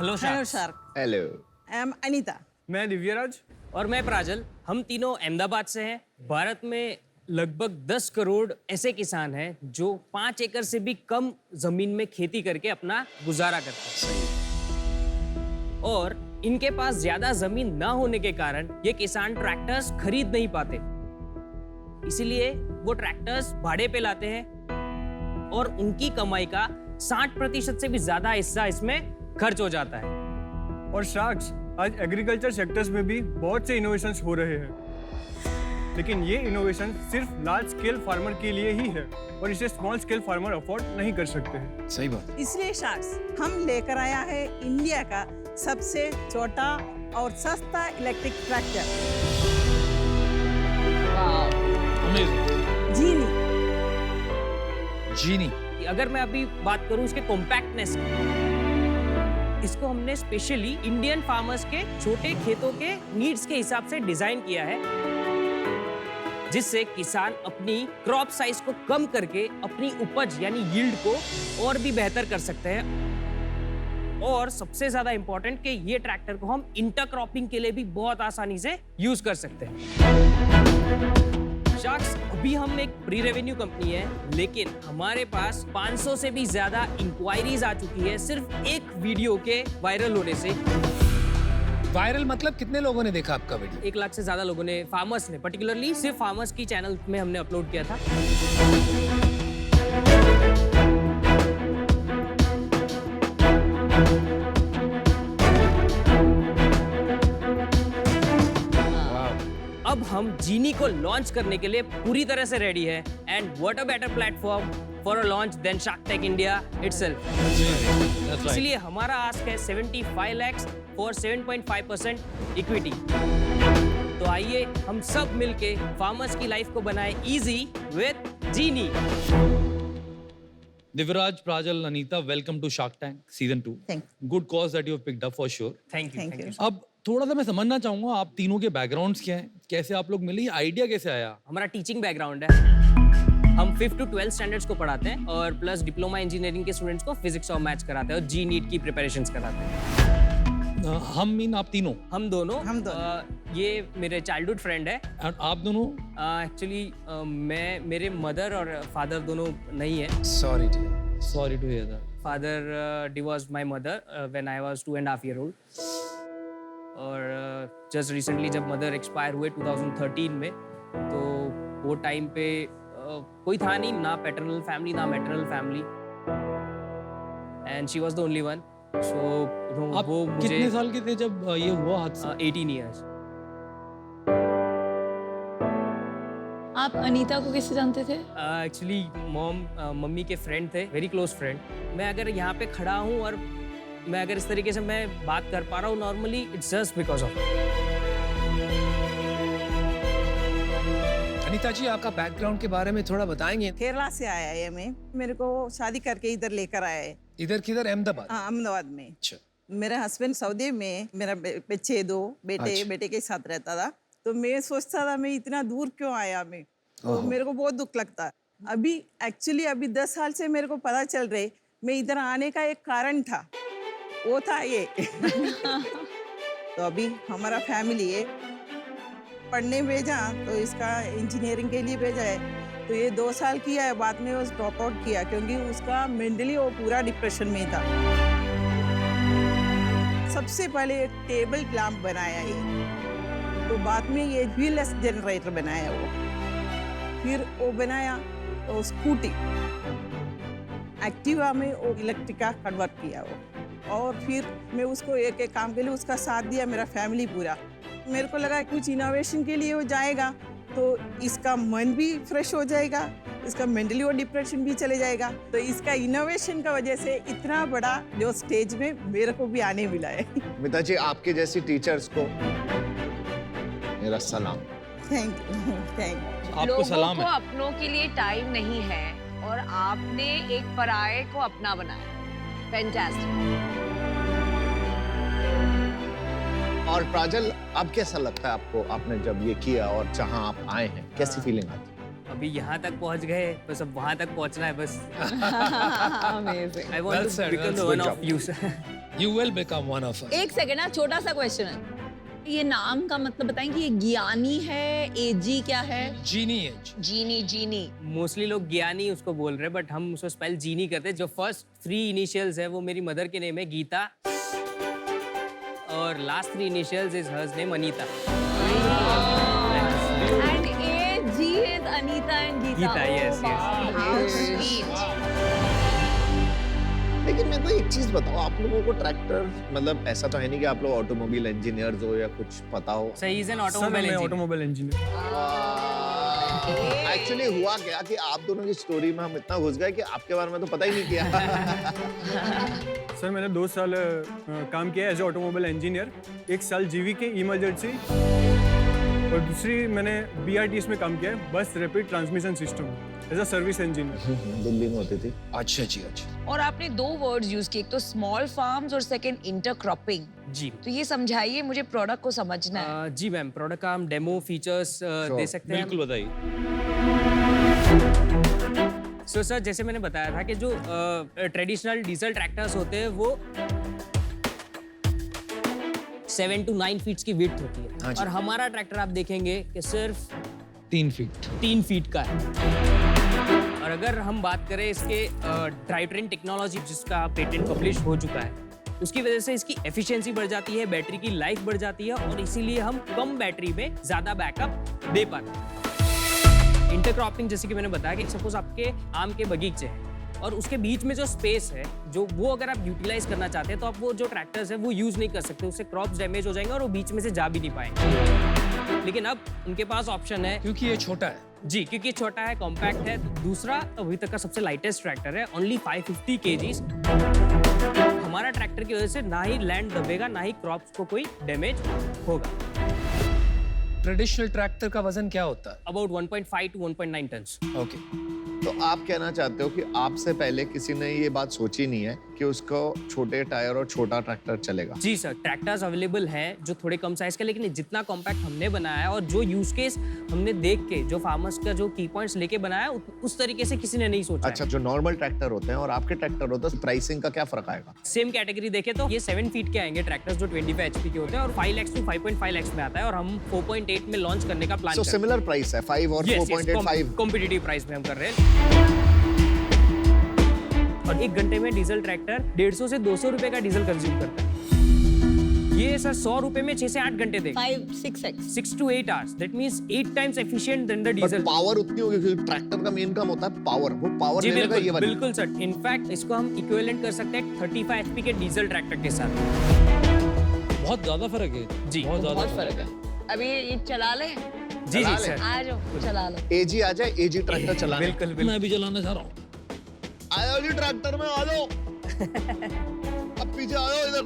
Hello hello shark. Shark. Hello. I am Anita. मैं दिव्यराज। और मैं प्राजल। हम तीनों अहमदाबाद से हैं। भारत में लगभग 10 करोड़ ऐसे किसान हैं जो 5 एकड़ से भी कम जमीन में खेती करके अपना गुजारा करते हैं। और इनके पास ज्यादा जमीन ना होने के कारण ये किसान ट्रैक्टर्स खरीद नहीं पाते, इसीलिए वो ट्रैक्टर्स भाड़े पे लाते हैं और उनकी कमाई का 60% से भी ज्यादा हिस्सा इसमें खर्च हो जाता है। और शार्क्स, आज एग्रीकल्चर सेक्टर्स में भी बहुत से इनोवेशंस हो रहे हैं, लेकिन ये इनोवेशन सिर्फ लार्ज स्केल फार्मर के लिए ही है और इसे स्मॉल स्केल फार्मर अफोर्ड नहीं कर सकते हैं। सही बात। इसलिए शार्क्स हम लेकर आया है इंडिया का सबसे छोटा और सस्ता इलेक्ट्रिक ट्रैक्टर अमेजिंग। जीनी। जीनी। अगर मैं अभी बात करूं इसके कॉम्पैक्टनेस की, इसको हमने स्पेशली इंडियन फार्मर्स के छोटे खेतों के नीड्स के हिसाब से डिजाइन किया है, जिससे किसान अपनी क्रॉप साइज को कम करके अपनी उपज यानी यील्ड को और भी बेहतर कर सकते हैं। और सबसे ज्यादा इंपॉर्टेंट कि ये ट्रैक्टर को हम इंटरक्रॉपिंग के लिए भी बहुत आसानी से यूज कर सकते हैं। शार्क्स, अभी हम एक प्री रेवेन्यू कंपनी है, लेकिन हमारे पास 500 से भी ज्यादा इंक्वायरीज आ चुकी है सिर्फ एक वीडियो के वायरल होने से। वायरल मतलब कितने लोगों ने देखा आपका वीडियो? 1 लाख से ज्यादा लोगों ने, फार्मर्स ने, पर्टिकुलरली सिर्फ फार्मर्स की चैनल में हमने अपलोड किया था। अब हम जीनी को लॉन्च करने के लिए पूरी तरह से रेडी है, and what a better platform for a launch than shark tank India itself. इसलिए हमारा आस्क है 75 lakhs फॉर 7.5% इक्विटी। तो आइए हम सब मिलके फार्मर्स की लाइफ को बनाए easy with Genie. Diviraj, Prajal, Anita, welcome to Shark Tank Season 2. Thank Good cause that you have picked up for sure. Thank you. Thank you. अब थोड़ा सा मैं समझना चाहूंगा आप तीनों के बैकग्राउंड्स क्या हैं, कैसे आप लोग मिले, ये आइडिया कैसे आया? हमारा टीचिंग बैकग्राउंड है। हम 5th to 12th स्टैंडर्ड्स को पढ़ाते हैं और प्लस डिप्लोमा इंजीनियरिंग के स्टूडेंट्स को फिजिक्स और मैथ्स कराते हैं और जी नीट की प्रिपरेशंस कराते हैं। हम मीन आप तीनों? हम दोनों। हम दोनों। ये मेरे चाइल्डहुड फ्रेंड है। और आप दोनों? एक्चुअली मेरे मदर और फादर दोनों नहीं है। Sorry to hear that. Father divorced my mother when I was 2.5 years old। और जस्ट रिसेंटली जब मदर एक्सपायर हुए 2013 में, तो वो टाइम पे कोई था नहीं, ना पैटर्नल फैमिली ना maternal family, and she was the only one. So आप वो मुझे कितने साल के थे जब ये हुआ हादसा? 18 years। आप अनीता को कैसे जानते थे? एक्चुअली मम्मी के फ्रेंड थे, वेरी क्लोज फ्रेंड। मैं अगर यहाँ पे खड़ा हूँ और मैं अगर इस तरीके से मैं बात कर पा रहा हूँ normally, it's just because of. Anita ji, आपका बैकग्राउंड के बारे में थोड़ा बताएंगे? केरला से आया है मैं, मेरे को शादी करके इधर लेकर आया है। इधर किधर? अहमदाबाद? हाँ, अहमदाबाद में। अच्छा। मेरा हस्बैंड सऊदी में, मेरा बच्चे 2 बेटे अच्छा। बेटे के साथ रहता था। तो मैं सोचता था मैं इतना दूर क्यों आया, मैं तो मेरे को बहुत दुख लगता। अभी एक्चुअली अभी 10 साल से मेरे को पता चल रहे मैं इधर आने का एक कारण था, वो था ये। तो अभी हमारा फैमिली है, पढ़ने भेजा तो इसका इंजीनियरिंग के लिए भेजा है। तो ये 2 साल किया है, बाद में वो ड्रॉप आउट किया क्योंकि उसका मेंटली वो पूरा डिप्रेशन में था। सबसे पहले एक टेबल लैंप बनाया ये, तो बाद में ये व्हीललेस जनरेटर बनाया वो, फिर वो बनाया तो स्कूटी, एक्टिवा में वो इलेक्ट्रिक का कन्वर्ट किया वो, और फिर मैं उसको एक एक काम के लिए उसका साथ दिया, मेरा फैमिली पूरा। मेरे को लगा कुछ इनोवेशन के लिए वो जाएगा तो इसका मन भी फ्रेश हो जाएगा, इसका मेंटली वो डिप्रेशन भी चले जाएगा। तो इसका इनोवेशन का वजह से इतना बड़ा जो स्टेज में मेरे को भी आने मिला है। अनीता जी, आपके जैसी टीचर्स को मेरा सलाम। Thank you. आपको सलाम लोगों को है। अपनों के लिए टाइम नहीं है और आपने एक पराये को अपना बनाया। फैंटास्टिक। और प्राजल, अब कैसा लगता है आपको, आपने जब ये किया और जहाँ आप आए हैं, कैसी फीलिंग आती है? अभी यहाँ तक पहुँच गए, बस अब वहाँ तक पहुँचना है बस। Amazing. I want Well to said, become well the said. one Good of you. You will become one of us. एक सेकंड ना, छोटा सा क्वेश्चन है, ये नाम का मतलब बताएंगे, ये ज्ञानी है, एजी क्या है? Genius. जीनी जीनी मोस्टली लोग ज्ञानी उसको बोल रहे हैं, बट हम उसको स्पेल जीनी करते हैं। जो फर्स्ट 3 इनिशियल्स है वो मेरी मदर के नेम है गीता, और last 3 initials is hers name Anita. And AG is Anita and Geeta. Geeta, yes, yes. How sweet. लेकिन मेरे को एक चीज बताओ, आप लोगों को ट्रैक्टर, मतलब ऐसा तो है नहीं कि आप लोग ऑटोमोबाइल इंजीनियर्स हो या कुछ पता हो। सही इज एन सर ऑटोमोबाइल मैं इंजीनियर। Automobile engineer. एक्चुअली हुआ क्या कि आप दोनों की स्टोरी में हम इतना घुस गए कि आपके बारे में तो पता ही नहीं किया। सर मैंने 2 साल काम किया एज ऑटोमोबाइल इंजीनियर, 1 साल जीवी के इमरजेंसी, और दूसरी मैंने BRTS में काम किया है, bus rapid transmission system, as a service engineer. Delhi में होती थी। अच्छा जी, अच्छा। और आपने 2 वर्ड्स यूज किए, एक तो स्मॉल फार्म्स और सेकंड इंटरक्रॉपिंग। जी तो ये समझाइए मुझे, प्रोडक्ट को समझना है। जी मैम, प्रोडक्ट का हम डेमो फीचर्स दे सकते हैं। बिल्कुल बताइए। सो सर, जैसे मैंने बताया था कि जो ट्रेडिशनल डीजल ट्रैक्टर्स होते हैं वो 7 to 9 फीट की विड्थ होती हाँ है, जी। और हमारा ट्रैक्टर आप देखेंगे कि सिर्फ 3 फीट। 3 फीट का है। और अगर हम बात करें इसके ड्राइव ट्रेन टेक्नोलॉजी जिसका पेटेंट पब्लिश हो चुका है, उसकी वजह से इसकी एफिशिएंसी बढ़ जाती है, बैटरी की लाइफ बढ़ जाती है, और इसीलिए हम कम बैटरी में ज्यादा बैकअप दे पाते हैं। इंटरक्रॉपिंग, जैसे कि मैंने बताया कि सपोज आपके आम के बगीचे हैं और उसके बीच में जो स्पेस है, जो वो अगर आप यूटिलाइज करना चाहते हैं तो आप वो जो ट्रैक्टर्स है वो यूज नहीं कर सकते, उससे क्रॉप्स डैमेज हो जाएंगे और वो बीच में से जा भी नहीं पाएंगे। लेकिन अब उनके पास ऑप्शन है, क्योंकि ये छोटा है। जी, क्योंकि छोटा है, कॉम्पैक्ट है। दूसरा अभी तक का सबसे लाइटेस्ट ट्रैक्टर है, ओनली 550 kgs। हमारा ट्रैक्टर की वजह से ना ही लैंड दबेगा, ना ही क्रॉप्स को कोई डैमेज होगा। ट्रेडिशनल ट्रैक्टर का वजन क्या होता है? About 1.5 to 1.9 tons. ओके। तो आप कहना चाहते हो कि आपसे पहले किसी ने ये बात सोची नहीं है कि उसको छोटे टायर और छोटा ट्रैक्टर चलेगा? जी सर, ट्रैक्टर्स अवेलेबल हैं जो थोड़े कम साइज के, लेकिन जितना कॉम्पैक्ट हमने बनाया है और जो यूज केस हमने देख के, जो फार्मर्स का जो की पॉइंट्स लेके बनाया, उस तरीके से किसी ने नहीं सोचा। अच्छा, जो नॉर्मल ट्रैक्टर होते हैं और आपके ट्रैक्टर होते हैं, प्राइसिंग का क्या फर्क आएगा? सेम कैटेगरी देखे तो ये 7 फीट के आएंगे ट्रैक्टर्स जो 25 HP के होते हैं, और 5 lakhs to 5.5 lakhs में आता है, और हम 4.8 में लॉन्च करने का प्लान सो सिमिलर प्राइस है, 5 और 4.85। कॉम्पिटिटिव प्राइस में हम कर रहे हैं। और 1 घंटे में डीजल ट्रैक्टर 150 से 200 रुपए का डीजल कंज्यूम करता है। ये सर 100 रुपए में 6 से 8 घंटे देगा। 5-6x 6 to 8 hours, that means 8 times efficient than the diesel। Power उतनी होगी क्योंकि ट्रैक्टर का मेन काम होता है पावर, वो पावर जी लेने का ये बिल्कुल वाला। बिल्कुल सर, इनफैक्ट इसको हम इक्विवेलेंट कर सकते हैं 35 HP के डीजल ट्रैक्टर के साथ। बहुत ज्यादा फर्क है जी, बहुत ज्यादा बहुत फर्क है। अभी ये चला ले, जी जी चला ले। सर, आ जाओ चला लो। एजी आ जाए, एजी ट्रैक्टर चलाने। बिल्कुल बिल्कुल। मैं भी चलाना चाह रहा हूँ। आयो जी ट्रैक्टर में आ जाओ। अब पीछे आ जाओ इधर।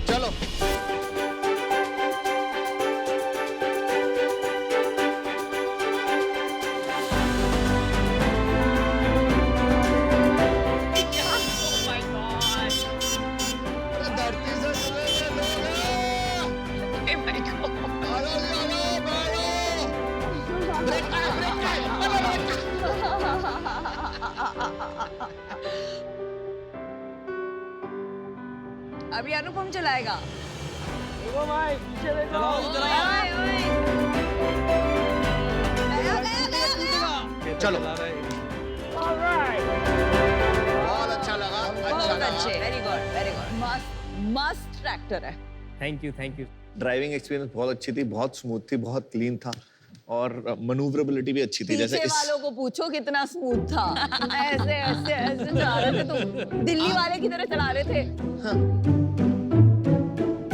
चलो। धरती से चले लोग। आ जाओ जी, आ जाओ, आ जाओ। ब्रेक है, ब्रेक है। अभी अनुपम चलाएगा। भाई चलाओ ओए, ओए। गया, गया, गया। चलो। बहुत अच्छा लगा, अच्छा बहुत लगा। अच्छे, वेरी गुड, वेरी गुड। मस्त ट्रैक्टर है। Thank you thank you. Driving experience बहुत अच्छी थी, बहुत स्मूथ थी, बहुत क्लीन था, और मनूवरेबिलिटी भी अच्छी थी। जैसे पीछे इस वालों को पूछो कितना स्मूथ था। ऐसे ऐसे ऐसे चला रहे थे, तुम दिल्ली वाले की तरह चला रहे थे।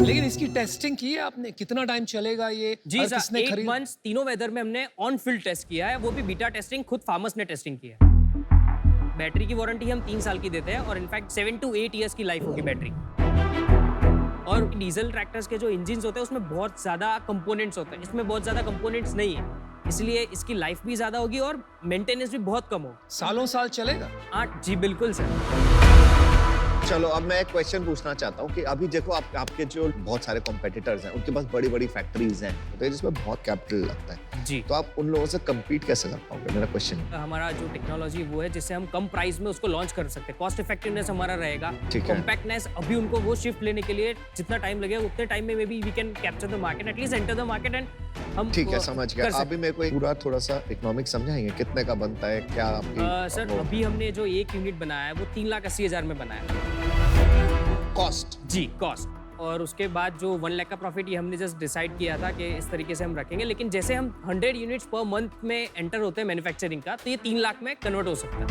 लेकिन इसकी टेस्टिंग की है आपने? कितना टाइम चलेगा ये? जी और सर, किसने 8 खरीद? months तीनों वेदर में हमने ऑन फील्ड टेस्ट किया है, वो भी बीटा टेस्टिंग खुद फार्मर्स ने टेस्टिंग किया है। बैटरी की वारंटी हम 3 साल की देते हैं, और इनफैक्ट 7 to 8 years की लाइफ होगी बैटरी। और डीजल ट्रैक्टर्स के जो इंजिन्स होते हैं उसमें बहुत ज्यादा कंपोनेंट्स होते हैं, इसमें बहुत ज्यादा कंपोनेंट्स नहीं है, इसलिए इसकी लाइफ भी ज्यादा होगी और मेंटेनेंस भी बहुत कम होगा। सालों साल चलेगा? हाँ जी बिल्कुल सर। चलो अब मैं एक क्वेश्चन पूछना चाहता हूँ कि अभी देखो आपके जो बहुत सारे कॉम्पिटिटर्स हैं उनके पास बड़ी बड़ी फैक्ट्रीज हैं तो जिसमें बहुत कैपिटल लगता है जी। तो आप उन लोगों से कम्पीट कैसे कर पाओगे मेरा क्वेश्चन हमारा जो टेक्नोलॉजी वो है जिससे हम कम प्राइस में उसको लॉन्च कर सकते हैं। कॉस्ट इफेक्टिवनेस हमारा रहेगा, ठीक है। कॉम्पैक्टनेस अभी उनको वो शिफ्ट लेने के लिए जितना टाइम लगेगा उतने टाइम में maybe we can capture the market, at least enter the market and हम ठीक है वो समझ कर गया। सकते अभी मेरे को पूरा थोड़ा सा इकोनॉमिक समझाएंगे कितने का बनता है क्या आपकी सर अभी हमने जो एक यूनिट बनाया है वो 3,80,000 में बनाया है कॉस्ट जी, कॉस्ट। और उसके बाद जो 1 लाख का प्रॉफिट ये हमने जस्ट डिसाइड किया था कि इस तरीके से हम रखेंगे, लेकिन जैसे हम 100 यूनिट्स पर मंथ में एंटर होते हैं मैन्युफैक्चरिंग का तो ये 3 लाख में कन्वर्ट हो सकता है,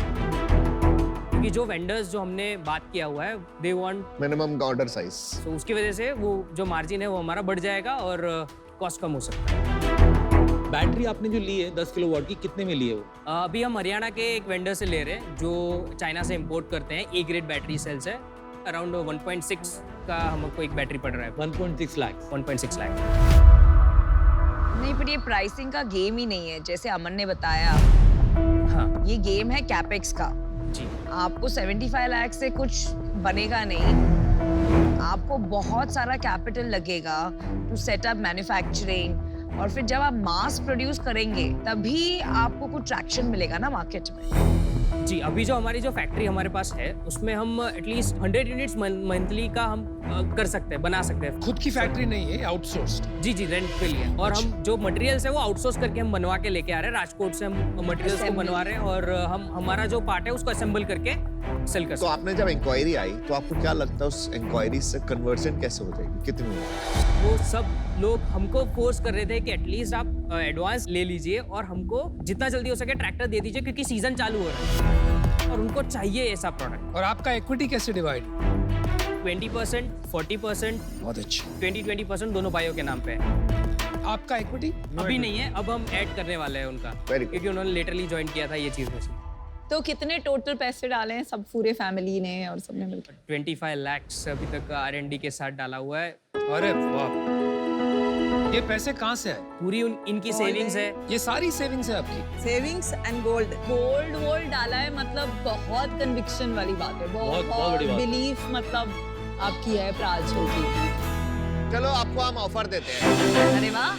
क्योंकि जो वेंडर्स जो हमने बात किया हुआ है they want minimum order size, तो उसकी वजह से वो जो मार्जिन है वो हमारा बढ़ जाएगा और कॉस्ट कम हो सकता है। बैटरी आपने जो ली है 10 किलोवाट की, कितने में ली है वो? अभी हम हरियाणा के एक वेंडर से ले रहे हैं जो चाइना से इंपोर्ट करते हैं, ए ग्रेड बैटरी सेल्स है, अराउंड 1.6 का हमको एक बैटरी पड़ रहा है, 1.6 लाख। 1.6 लाख। नहीं, पर ये प्राइसिंग का गेम ही नहीं है, जैसे अमन ने बताया। हाँ ये गेम है कैपेक्स का। जी, आपको 75 लाख से कुछ बनेगा नहीं, आपको बहुत सारा कैपिटल लगेगा टू सेट अप मैन्युफैक्चरिंग, और फिर जब आप मास प्रोड्यूस करेंगे तभी आपको कुछ ट्रैक्शन मिलेगा ना मार्केट में। जी। अभी जो हमारी जो फैक्ट्री हमारे पास है उसमें हम एटलीस्ट 100 यूनिट्स मंथली का हम कर सकते हैं, बना सकते हैं। खुद की फैक्ट्री नहीं है, आउटसोर्स्ड। जी जी, रेंट पे लिए। और हम जो मटेरियल्स है वो आउटसोर्स करके हम बनवा के लेके आ रहे हैं, राजकोट से हम मटेरियल्स को बनवा रहे हैं और हम हमारा जो पार्ट है उसको असेंबल करके सेल कर तो सकते हैं। आपने जब इंक्वायरी आई तो आपको क्या लगता है उस इंक्वायरी से कन्वर्जन कैसे हो जाएगी, कितनी होगी? वो सब लोग हमको फोर्स कर रहे थे कि एटलीस्ट आप एडवांस ले लीजिए और हमको जितना जल्दी हो सके ट्रैक्टर दे दीजिए, क्योंकि सीजन चालू हो रहा है और उनको चाहिए ऐसा प्रोडक्ट। और आपका इक्विटी कैसे डिवाइड? 20%, 40%, बहुत अच्छा। 20% दोनों भाइयों के नाम पे है। आपका इक्विटी अभी नहीं है, अब हम ऐड करने वाले हैं उनका, Very good. क्योंकि उन्होंने लेटरली ज्वाइन किया था ये चीज में से। तो कितने टोटल पैसे डाले हैं सब पूरे फैमिली ने और सबने मिलकर? 25 लाख अभी तक R&D के साथ डाला हुआ है। अरे वाह, ये पैसे कहाँ से आए? पूरी इनकी सेविंग्स है। ये सारी सेविंग्स है आपकी? Savings and gold. गोल्ड वोल्ड डाला है, मतलब बहुत कन्विक्शन वाली बात है, बहुत बड़ी बात। बिलीफ मतलब आपकी है प्राजल की। चलो आपको हम ऑफर देते हैं। अरे वाह,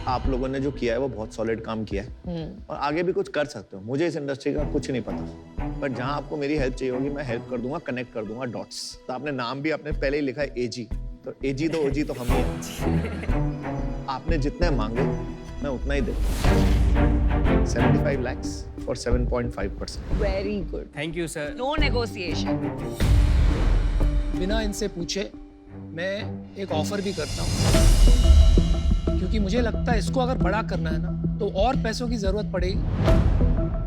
आप लोगों ने जो किया है वो बहुत सॉलिड काम किया है और आगे भी कुछ कर सकते हो। मुझे इस इंडस्ट्री का कुछ नहीं पता, पर जहां आपको मेरी हेल्प चाहिए होगी मैं हेल्प कर दूंगा, कनेक्ट कर दूंगा डॉट्स। तो आपने नाम भी आपने पहले ही लिखा है एजी, तो एजी तो ओजी तो हम ही हैं। आपने जितने मांगे मैं उतना ही दूंगा। 75 lakhs और 7.5%। Very good. Thank you sir. No negotiation. बिना इनसे पूछे मैं एक ऑफर भी करता हूँ, क्योंकि मुझे लगता है इसको अगर बड़ा करना है ना तो और पैसों की जरूरत पड़ेगी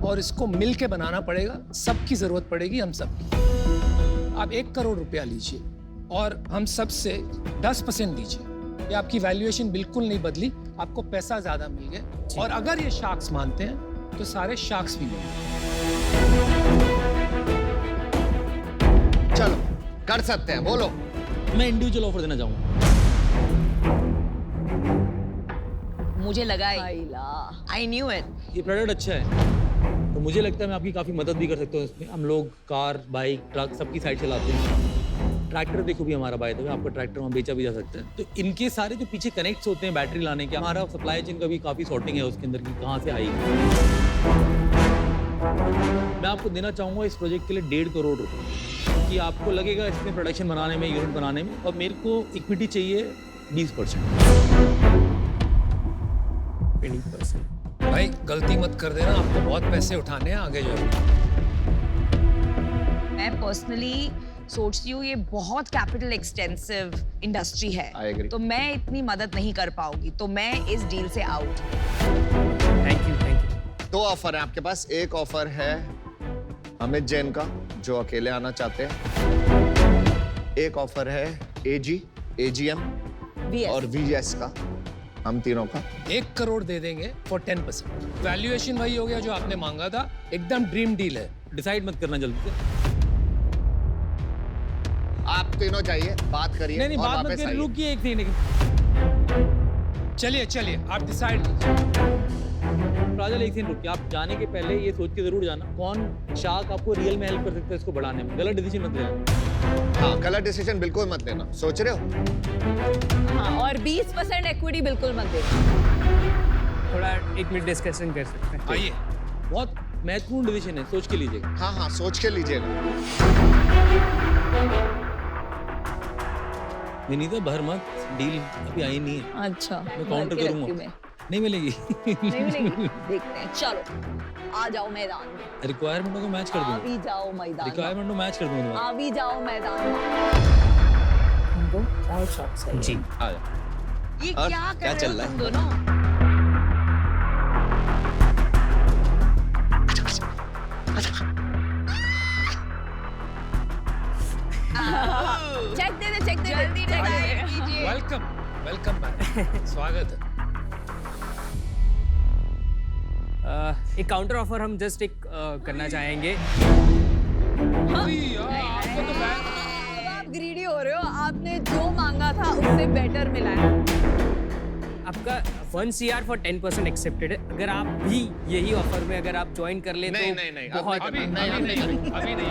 और इसको मिल के बनाना पड़ेगा, सबकी जरूरत पड़ेगी, हम सबकी। आप 1 करोड़ रुपया लीजिए और हम सबसे 10% दीजिए। ये आपकी वैल्यूएशन बिल्कुल नहीं बदली, आपको पैसा ज्यादा मिल गया। और अगर ये शार्क्स मानते हैं तो सारे शार्क्स भी मिलेंगे। चलो कर सकते हैं, बोलो। मैं इंडिविजुअल ऑफर देना चाहूंगा। मुझे लगा ही, आइला। I knew it. ये प्रोडक्ट अच्छा है तो मुझे लगता है मैं आपकी काफ़ी मदद भी कर सकता हूँ इसमें। हम लोग कार, बाइक, ट्रक सबकी साइड चलाते हैं। ट्रैक्टर देखो भी हमारा बाय द वे, आपका ट्रैक्टर वहाँ बेचा भी जा सकता है। तो इनके सारे जो पीछे कनेक्ट्स होते हैं बैटरी लाने के, हमारा सप्लाई चेन का भी काफ़ी सॉर्टिंग है उसके अंदर की कहाँ से आएगी। मैं आपको देना चाहूँगा इस प्रोजेक्ट के लिए 1.5 करोड़ रुपये, कि आपको लगेगा इसमें प्रोडक्शन बनाने में, यूनिट बनाने में, और मेरे को इक्विटी चाहिए 20%। 20%। भाई गलती मत कर देना, आपको बहुत पैसे उठाने हैं आगे जाओ। मैं पर्सनली सोचती हूँ ये बहुत कैपिटल एक्सटेंसिव इंडस्ट्री है, I agree. तो मैं इतनी मदद नहीं कर पाऊंगी, तो मैं इस डील से आउट। Thank you. 2 ऑफर है आपके पास। एक ऑफर है अमित जैन का जो अकेले आना चाहते हैं। एक ऑफर है एजी, एजीएम और वीएस का, हम तीनों का। 1 करोड़ दे देंगे फॉर 10%। वैल्यूएशन वही हो गया जो आपने मांगा था, एकदम ड्रीम डील है। डिसाइड मत करना जल्दी से। आप तीनों जाइए, बात करिए नहीं और बात मत वापस कर, आइए। रुकिए एक सेकंड। चलिए आप डिसाइड कीजिए। राजल एक सेकंड रुकिए, आप जाने के पहले ये सोच के जरूर जाना कौन शार्क आपको रियल में हेल्प कर सकता है इसको बढ़ाने में। गलत डिसीजन मत लेना। हाँ, गलत डिसीजन बिल्कुल मत लेना। सोच रहे हो? हाँ, और 20% इक्विटी बिल्कुल मत देना। थोड़ा 1 मिनट डिस्कशन कर सकते हैं। आइए, बहुत महत्वपूर्ण डिसीजन है, सोच के लीजिएगा। हाँ हाँ, सोच के लीजिएगा। विनीता भर मत, डील अभी आई नहीं है। अच्छा, मैं काउंटर भर के करूंगा। रखती हूँ मैं। नहीं मिलेगी। नहीं मिलेगी, देखते हैं। चलो आ जाओ मैदान में, रिक्वायरमेंटों को मैच कर आ दूंगा। भी जाओ मैदान में, रिक्वायरमेंट को मैच कर दूंगा। आ भी जाओ मैदान में। हमको और शॉट्स है जी आ जाओ। ये और क्या क्या कर चल रहे रहा हो है? तुम दोनों? चेक दे दे, चेक दे दे, जल्दी check दे दे। decide कीजिए। Welcome, welcome back. स्वागत है। एक काउंटर ऑफर हम जस्ट एक करना चाहेंगे। आपको तो आप ग्रीडी हो रहे हो, आपने जो मांगा था उससे बेटर मिला है। आपका 1 CR फॉर 10% एक्सेप्टेड है। अगर आप भी यही ऑफर में अगर आप ज्वाइन कर ले नहीं, तो नहीं, नहीं, अब बहुत अभी नहीं।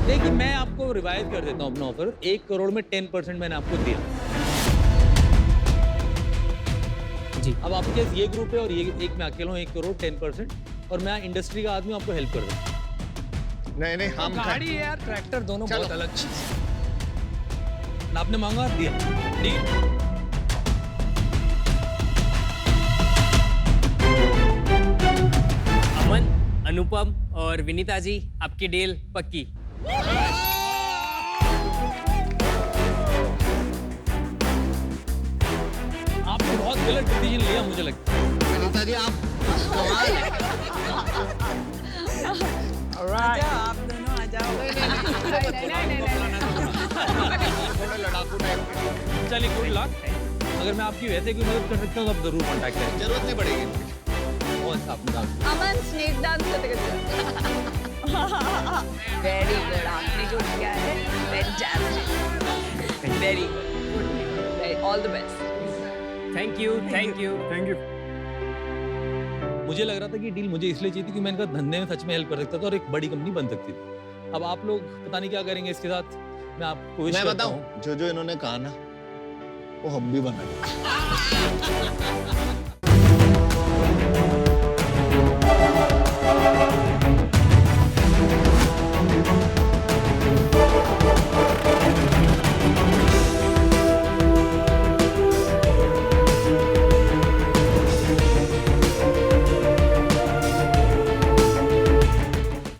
देखिए मैं आपको रिवाइज कर देता हूँ अपना ऑफर। 1 करोड़ में 10% मैंने आपको दिया। जी। अब आपके पास ये ग्रुप है और ये एक मैं अकेला हूँ। 1 करोड़ 10% और मैं इंडस्ट्री का आदमी हूँ, आपको हेल्प कर दूँ। नहीं नहीं, हम गाड़ी है यार, ट्रैक्टर, दोनों चलो। बहुत अलग चीज है। ना आपने मांगा दिया। डील। अमन, अनुपम और विनीता जी, आपकी डील पक्की। आपने बहुत गलत डिसीजन लिया मुझे लगता है। विनीता जी, आप कमाल है। आ जाओ, आप दोनों आ जाओ। थोड़ा लड़ाकू टाइप के। चलिए गुड लक। अगर मैं आपकी वैसे कोई मदद कर सकता हूँ तो आप जरूर कॉन्टैक्ट करें। जरूरत नहीं पड़ेगी इनकी। बहुत आपने काम किया। अमन स्नेक डांस करते वेरी गुड, आपने जो किया है fantastic, very good, all the best. Thank you, thank you. Thank you. मुझे लग रहा था कि डील मुझे इसलिए चाहिए थी कि मैं इनका धंधे में सच में हेल्प कर सकता था और एक बड़ी कंपनी बन सकती थी। अब आप लोग पता नहीं क्या करेंगे इसके साथ। मैं आपको विश मैं करता हूँ। बताऊं, जो जो इन्होंने कहा ना, वो हम भी बना लेंगे।